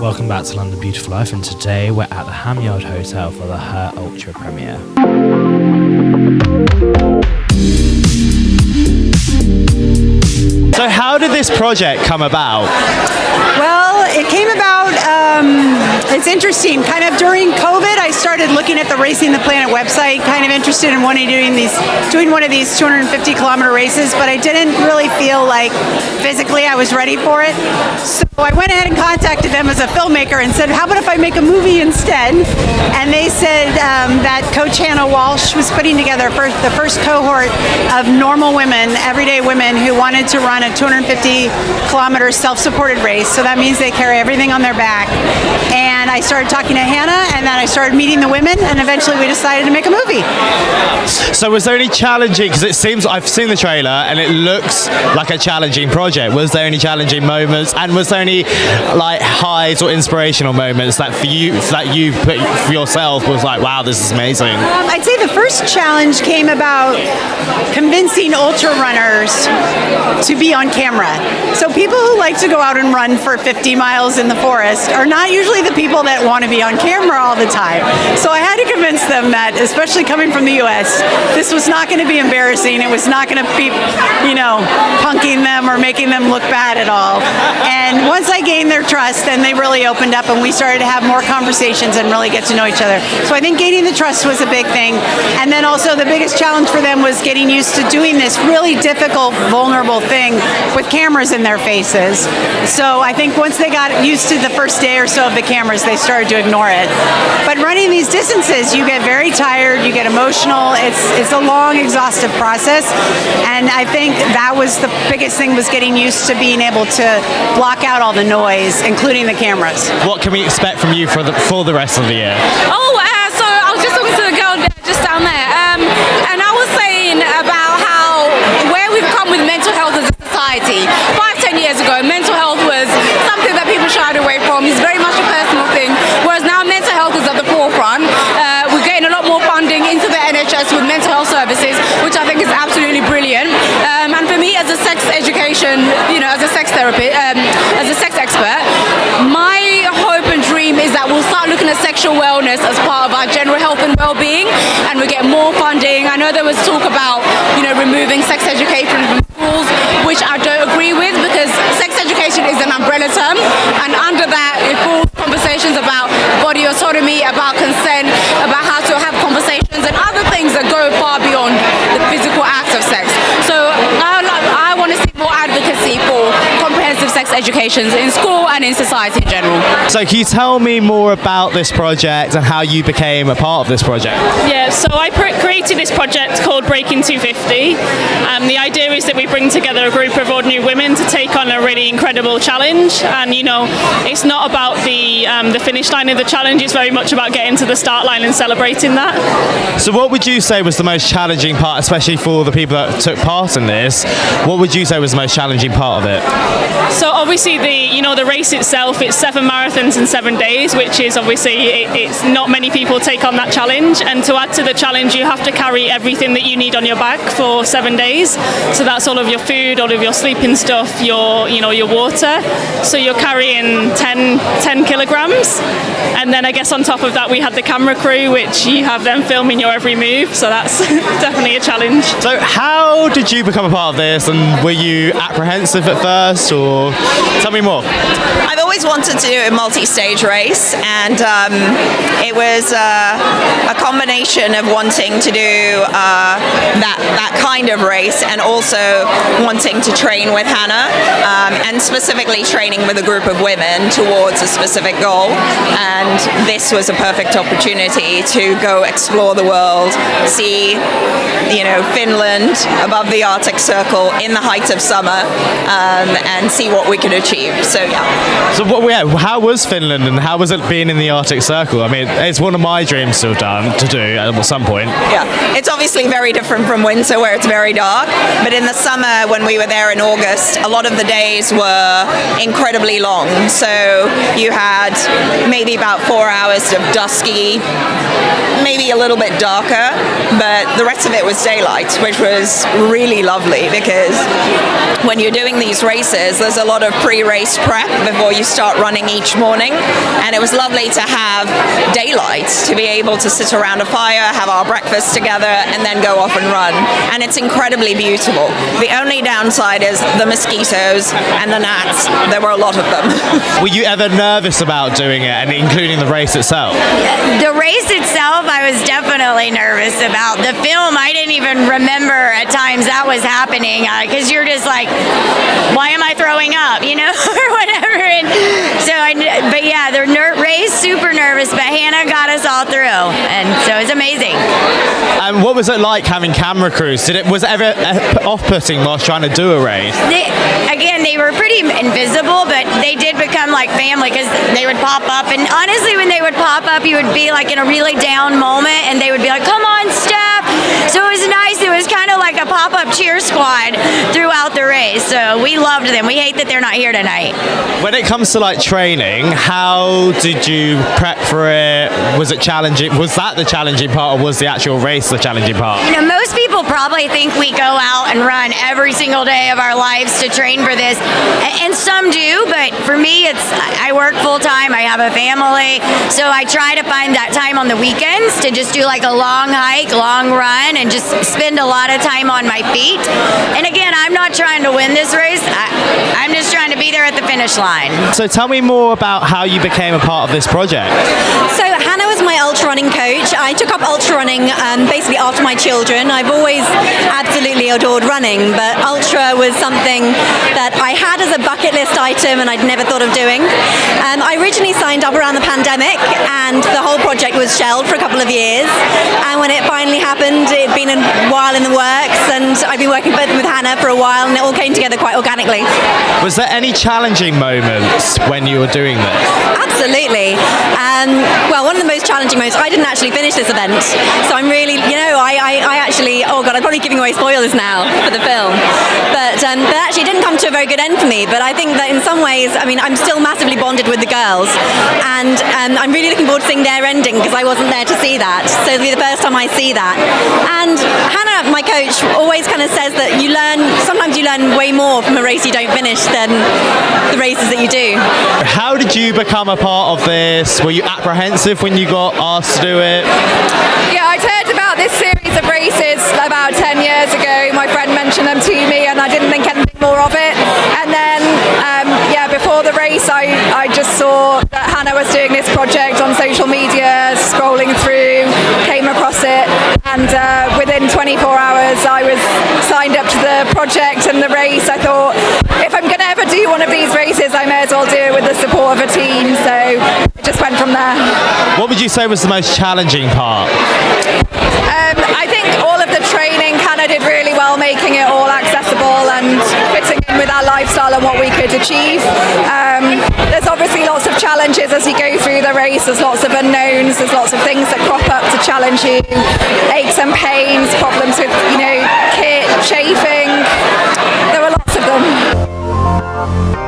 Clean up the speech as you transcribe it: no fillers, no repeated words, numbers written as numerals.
Welcome back to London Beautiful Life, and today we're at the Hamyard Hotel for the Her Ultra premiere. So how did this project come about? Well, it came about, it's interesting, kind of during COVID, I started looking at the Racing the Planet website, kind of interested in doing one of these 250 kilometer races, but I didn't really feel like physically I was ready for it. So I went ahead and contacted them as a filmmaker and said, how about if I make a movie instead? And they said that Coach Hannah Walsh was putting together the first cohort of normal women, everyday women who wanted to run a 250 kilometer self-supported race. So that means they carry everything on their back. And I started talking to Hannah, and then I started meeting the women, and eventually we decided to make a movie. So was there any challenging, because it seems, I've seen the trailer and it looks like a challenging project. Was there any challenging moments, and was there any like highs or inspirational moments that you put for yourself was like, wow, this is amazing? I'd say the first challenge came about convincing ultra runners to be on camera. So people who like to go out and run for 50 miles in the forest are not usually the people that want to be on camera all the time. So I had to convince them that, especially coming from the US, this was not going to be embarrassing. It was not going to be, punking them or making them look bad at all. And once I gained their trust, then they really opened up and we started to have more conversations and really get to know each other. So I think gaining the trust was a big thing. And then also the biggest challenge for them was getting used to doing this really difficult, vulnerable thing with cameras in their faces. So I think once they got used to the first day or so of the cameras, they started to ignore it. But running these distances, you get very tired, you get emotional. It's a long, exhaustive process. And I think that was the biggest thing, was getting used to being able to block out all the noise, including the cameras. What can we expect from you for the rest of the year? So I was just talking to the girl just down there, and I was saying about where we've come with mental health as a society. 5-10 years ago, mental health was something that people shied away from. It's very much a personal thing, whereas now mental health is at the forefront. We're getting a lot more funding into the NHS with mental health services, which I think is absolutely brilliant. And for me, as a sex education, as a sex therapist, as a sex expert, my hope and dream is that we'll start looking at sexual wellness as part of our general health and well-being, and we get more funding. I know there was talk about, removing sex education from schools, which I don't agree with, because sex education is an umbrella term, and under that it falls conversations about body autonomy, about consent, about how to have conversations and other things that go far beyond the physical act of sex. So I want to see more advocacy for comprehensive sex education in school and in society in general. So can you tell me more about this project and how you became a part of this project? Yeah, so I created this project called Breaking 250. The idea is that we bring together a group of ordinary women to take on a really incredible challenge, and it's not about the finish line of the challenge, it's very much about getting to the start line and celebrating that. So what would you say was the most challenging part, especially for the people that took part in this? What would you say was the most challenging part of it? So obviously the race itself, it's 7 marathons in 7 days, which is obviously, it's not many people take on that challenge, and to add to the challenge you have to carry everything that you need on your back for 7 days. So that's all of your food, all of your sleeping stuff, your water. So you're carrying 10 kilograms, and then I guess on top of that we had the camera crew, which you have them filming your every move, so that's definitely a challenge. So how did you become a part of this, and were you apprehensive at first, or tell me more? I've always wanted to do a multi-stage race, and it was a combination of wanting to do that kind of race and also wanting to train with Hannah, and specifically training with a group of women towards a specific goal. And this was a perfect opportunity to go explore the world, see Finland above the Arctic Circle in the height of summer, and see what we could achieve. So yeah. So how was Finland, and how was it being in the Arctic Circle? I mean, it's one of my dreams to do at some point. Yeah, it's obviously very different from winter where it's very dark, but in the summer when we were there in August, a lot of the days were incredibly long. So you had maybe about 4 hours of dusky, maybe a little bit darker, but the rest of it was daylight, which was really lovely, because when you're doing these races, there's a lot of pre-race prep before you start running each morning, and it was lovely to have daylight, to be able to sit around a fire, have our breakfast together, and then go off and run. And it's incredibly beautiful. The only downside is the mosquitoes and the gnats. There were a lot of them. Were you ever nervous about doing it, and including the race itself? The race itself, I was definitely nervous about. The film, I didn't even remember at times that was happening, because you're just like, why am I throwing up, or whatever. And so, but yeah, the race, super nervous, but Hannah got us all through, and so it was amazing. And what was it like having camera crews? Was it ever off-putting whilst trying to do a race? They were pretty invisible, but they did become like family, because they would pop up, and honestly, when they would pop up, you would be like in a really down moment, and they would be like, come on, Steph. So it was nice. It was kind of like a pop-up cheer squad throughout the race. So we loved them. We hate that they're not here tonight. When it comes to like training, how did you prep for it? Was it challenging? Was that the challenging part, or was the actual race the challenging part? Most people probably think we go out and run every single day of our lives to train for this, and some do, but for me, I work full-time, I have a family, so I try to find that time on the weekends to just do like a long hike, long run, and just spend a lot of time on my feet. And again, I'm not trying to win this race, I'm just trying to be there at the finish line. So tell me more about how you became a part of this project. So Hannah was my ultra running coach. I took up ultra running basically after my children. I've always absolutely adored running, but ultra was something that I had as a bucket list item and I'd never thought of doing. I originally signed up around the pandemic, and the whole project was shelved for a couple of years. And when it finally happened, it'd been a while in the works, and I'd been working with Hannah for a while, and it all came together quite organically. Was there any challenging moments when you were doing this? Absolutely. Well, one of the most challenging moments, I didn't actually finish this event, so I'm really, I actually, oh God, I'm probably giving away spoilers now for the film, but actually it didn't come to a very good end for me. But I think that in some ways, I'm still massively bonded with the girls, and I'm really looking forward to seeing their ending, because I wasn't there to see that, so it'll be the first time I see that. And Hannah, my coach, always kind of says that sometimes you learn way more from a race you don't finish than the races that you do. How did you become a part of this? Were you apprehensive when you got asked to do it? Yeah, I'd heard about this series of races about 10 years ago. My friend mentioned them to me, and I didn't think anything more of it. And then, before the race, I just saw that Hannah was doing this project on social media, scrolling through, came across it, and within 24 hours, I was signed up to the project and the race. I thought, if I'm going to ever do one of these races, I may as well do it with the support of a team. So I just went from there. What would you say was the most challenging part? I think all of the training, Hannah did really well, making it all accessible and fitting in with our lifestyle and what we could achieve. There's obviously lots of challenges as you go through the race. There's lots of unknowns. There's lots of things that crop up to challenge you. Aches and pains, problems with, kit, chafing. There were lots of them.